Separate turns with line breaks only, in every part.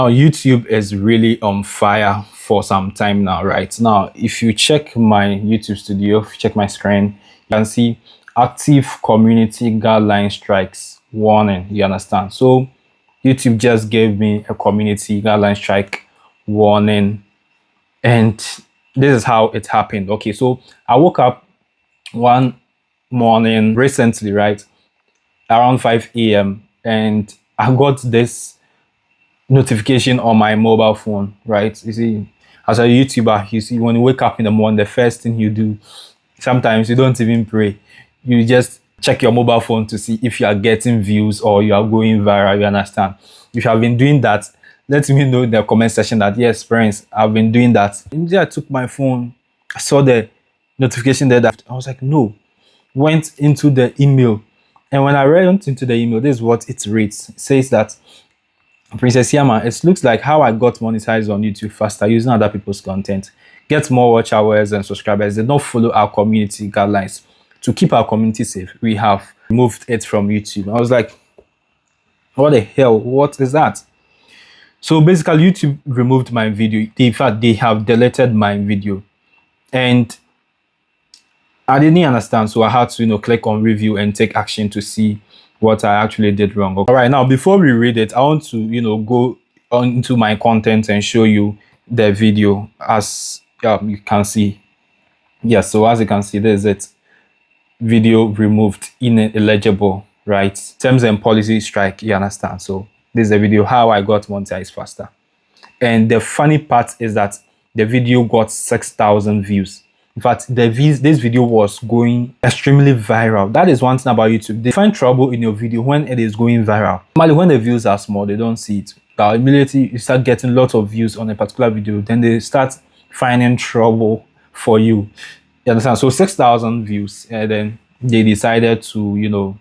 Now, YouTube is really on fire for some time now, right? Now, if you check my YouTube studio, if you check my screen, you can see active community guideline strikes warning. You understand? So YouTube just gave me a community guideline strike warning, and this is how it happened. Okay, so I woke up one morning recently, right, around 5 a.m., and I got this notification on my mobile phone, right? You see, as a YouTuber, you see, when you wake up in the morning, the first thing you do, sometimes you don't even pray. You just check your mobile phone to see if you are getting views or you are going viral. You understand? If you have been doing that, let me know in the comment section that, yes, friends, I've been doing that. Immediately I took my phone, I saw the notification there. That I was like, no, went into the email. And when I went into the email, this is what it reads. It says that, Princess Yama, it looks like how I got monetized on YouTube faster using other people's content. Get more watch hours and subscribers. They don't follow our community guidelines. To keep our community safe, we have removed it from YouTube. I was like, what the hell? What is that? So basically, YouTube removed my video. In fact, they have deleted my video. And I didn't understand. So I had to, click on review and take action to see what I actually did wrong. All right, now before we read it, I want to, go on into my content and show you the video. As you can see. Yes, so as you can see, there's it. Video removed, ineligible, right? Terms and policy strike, you understand? So this is the video, how I got monetized faster. And the funny part is that the video got 6,000 views. In fact, this video was going extremely viral. That is one thing about YouTube. They find trouble in your video when it is going viral. Normally, when the views are small, they don't see it. But immediately you start getting lots of views on a particular video, then they start finding trouble for you. You understand? So 6,000 views, and then they decided to,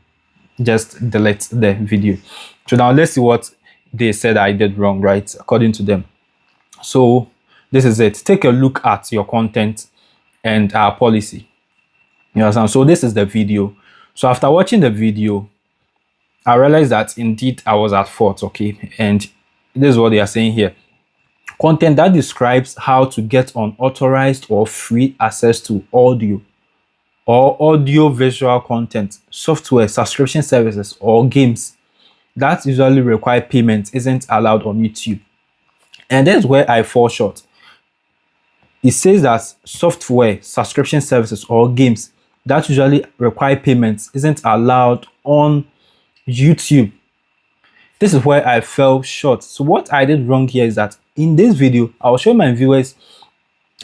just delete the video. So now let's see what they said I did wrong, right? According to them. So this is it. Take a look at your content and our policy. You understand? So this is the video. So after watching the video, I realized that indeed I was at fault, okay? And this is what they are saying here. Content that describes how to get unauthorized or free access to audio or audio-visual content, software, subscription services, or games that usually require payment isn't allowed on YouTube. And that's where I fall short. It says that software, subscription services, or games that usually require payments isn't allowed on YouTube. This is where I fell short. So what I did wrong here is that in this video, I'll show my viewers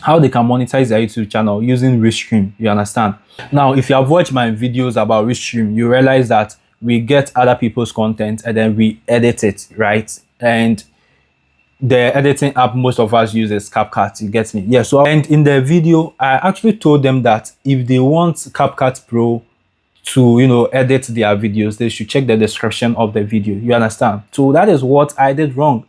how they can monetize their YouTube channel using Restream. You understand? Now, if you have watched my videos about Restream, you realize that we get other people's content and then we edit it, right? And the editing app most of us use is CapCut. You get me? Yeah. So, and in the video, I actually told them that if they want CapCut Pro to edit their videos, they should check the description of the video. You understand? So that is what I did wrong.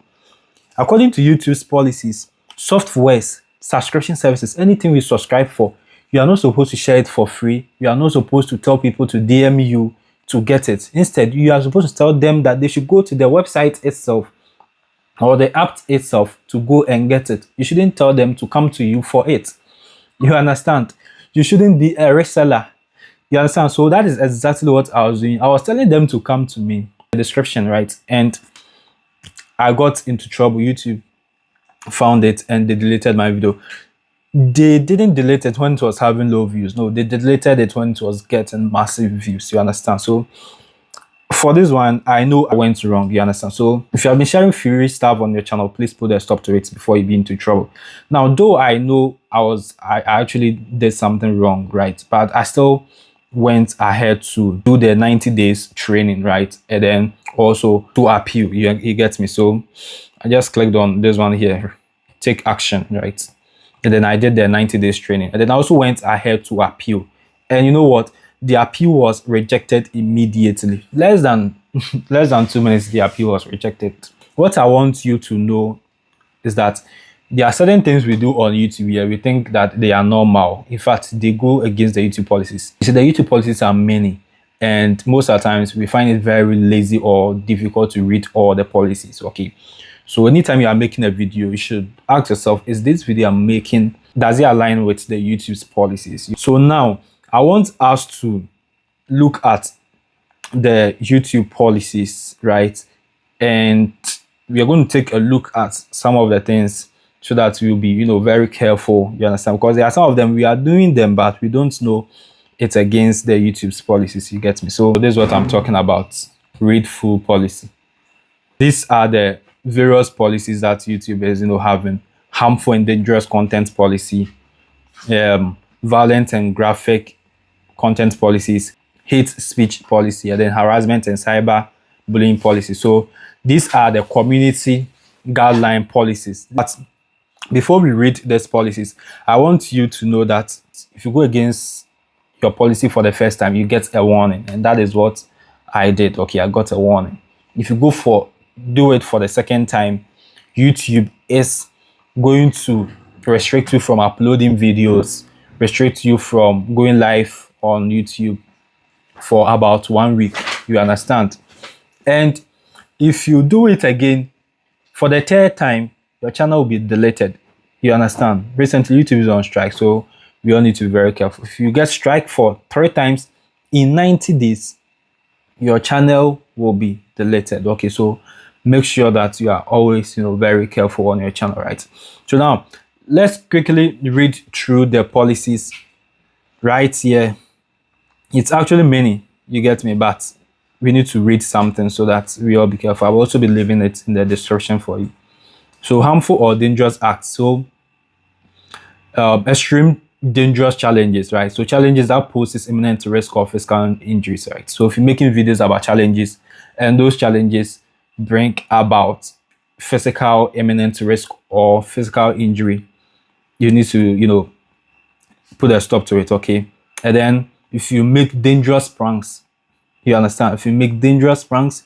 According to YouTube's policies, softwares, subscription services, anything we subscribe for, you are not supposed to share it for free. You are not supposed to tell people to DM you to get it. Instead, you are supposed to tell them that they should go to the website itself or the app itself to go and get it. You shouldn't tell them to come to you for it. You understand? You shouldn't be a reseller. You understand? So that is exactly what I was doing. I was telling them to come to me. The description, right? And I got into trouble. YouTube found it and they deleted my video. They didn't delete it when it was having low views. No, they deleted it when it was getting massive views. You understand? So for this one, I know I went wrong. You understand? So if you have been sharing free stuff on your channel, please put a stop to it before you be into trouble. Now, though I know I actually did something wrong, right? But I still went ahead to do the 90 days training, right? And then also to appeal. You get me? So I just clicked on this one here, take action, right? And then I did the 90 days training. And then I also went ahead to appeal. And you know what? The appeal was rejected immediately. Less than 2 minutes, the appeal was rejected. What I want you to know is that there are certain things we do on YouTube here. We think that they are normal. In fact, they go against the YouTube policies. You see, the YouTube policies are many. And most of the times, we find it very lazy or difficult to read all the policies, okay? So anytime you are making a video, you should ask yourself, is this video I'm making, does it align with the YouTube's policies? So now I want us to look at the YouTube policies, right? And we are going to take a look at some of the things so that we'll be, very careful. You understand? Because there are some of them we are doing them, but we don't know it's against the YouTube's policies. You get me? So this is what I'm talking about. Read full policy. These are the various policies that YouTube is, having: harmful and dangerous content policy, violent and graphic content policies, hate speech policy, and then harassment and cyber bullying policy. So these are the community guideline policies. But before we read these policies, I want you to know that if you go against your policy for the first time, you get a warning, and that is what I did. Okay, I got a warning. If you do it for the second time, YouTube is going to restrict you from uploading videos, restrict you from going live on YouTube for about 1 week. You understand? And if you do it again for the third time, your channel will be deleted. You understand? Recently, YouTube is on strike, so we all need to be very careful. If you get strike for 3 times in 90 days, your channel will be deleted. Okay, so make sure that you are always, very careful on your channel, right? So now let's quickly read through the policies right here. It's actually many, you get me, but we need to read something so that we all be careful. I will also be leaving it in the description for you. So harmful or dangerous acts. So extreme dangerous challenges, right? So challenges that poses imminent risk of physical injuries, right? So if you're making videos about challenges and those challenges bring about physical imminent risk or physical injury, you need to, put a stop to it, okay? And then if you make dangerous pranks, you understand? If you make dangerous pranks,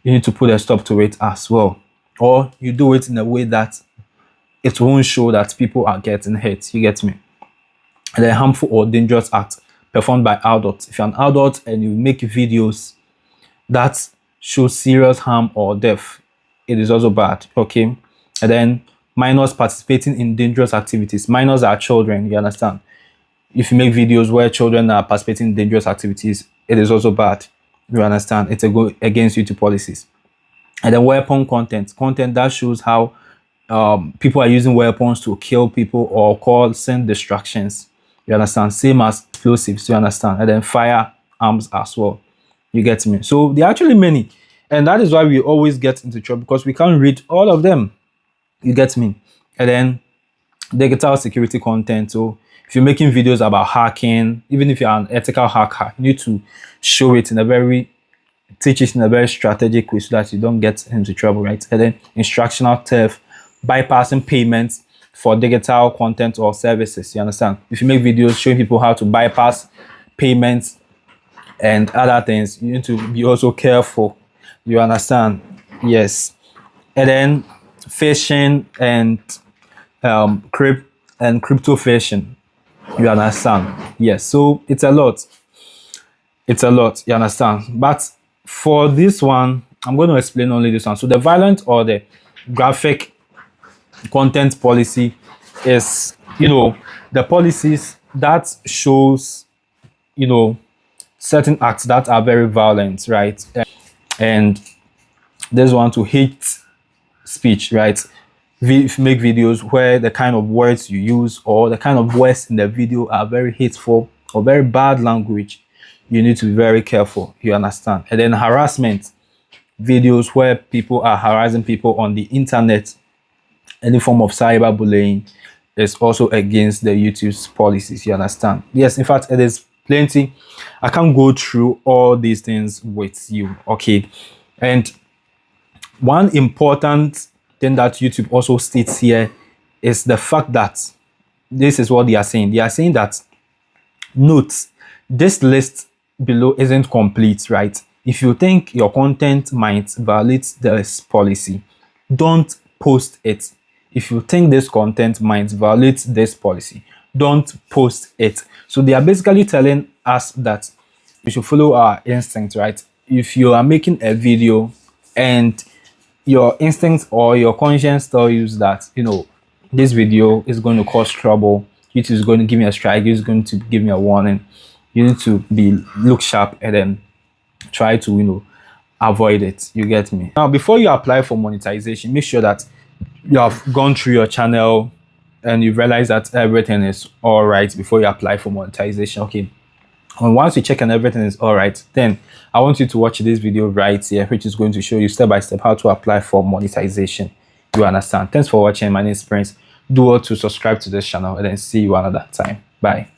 you need to put a stop to it as well. Or you do it in a way that it won't show that people are getting hurt. You get me? And then harmful or dangerous act performed by adults. If you're an adult and you make videos that show serious harm or death, it is also bad, okay? And then minors participating in dangerous activities. Minors are children, you understand? If you make videos where children are participating in dangerous activities, it is also bad. You understand? It's against YouTube policies. And then weapon content that shows how people are using weapons to kill people or send distractions. You understand? Same as explosives. You understand? And then firearms as well. You get me? So there are actually many, and that is why we always get into trouble, because we can't read all of them. You get me? And then digital security content. So if you're making videos about hacking, even if you're an ethical hacker, you need to show it teach it in a very strategic way so that you don't get into trouble, right? And then instructional theft, bypassing payments for digital content or services. You understand? If you make videos showing people how to bypass payments and other things, you need to be also careful. You understand? Yes. And then phishing and crypto phishing. You understand? Yes. So it's a lot. It's a lot. You understand? But for this one, I'm going to explain only this one. So the violent or the graphic content policy is, the policies that shows, certain acts that are very violent, right? And there's one to hate speech, right? If you make videos where the kind of words you use or the kind of words in the video are very hateful or very bad language, you need to be very careful. You understand? And then harassment videos where people are harassing people on the internet, any form of cyberbullying, is also against the YouTube's policies. You understand? Yes, in fact, it is plenty. I can't go through all these things with you, okay? And one important thing that YouTube also states here is the fact that this is what they are saying. They are saying that, note, this list below isn't complete, right? If you think your content might violate this policy, don't post it. If you think this content might violate this policy, don't post it. So they are basically telling us that we should follow our instinct, right? If you are making a video and your instinct or your conscience tell you that, you know, this video is going to cause trouble, YouTube is going to give me a strike, YouTube is going to give me a warning, you need to be look sharp and then try to, you know, avoid it. You get me? Now, before you apply for monetization, make sure that you have gone through your channel and you realize that everything is all right before you apply for monetization. Okay, and once you check and everything is all right, then I want you to watch this video right here, which is going to show you step by step how to apply for monetization. You understand? Thanks for watching. My name is Prince. Do well to subscribe to this channel and then see you another time. Bye.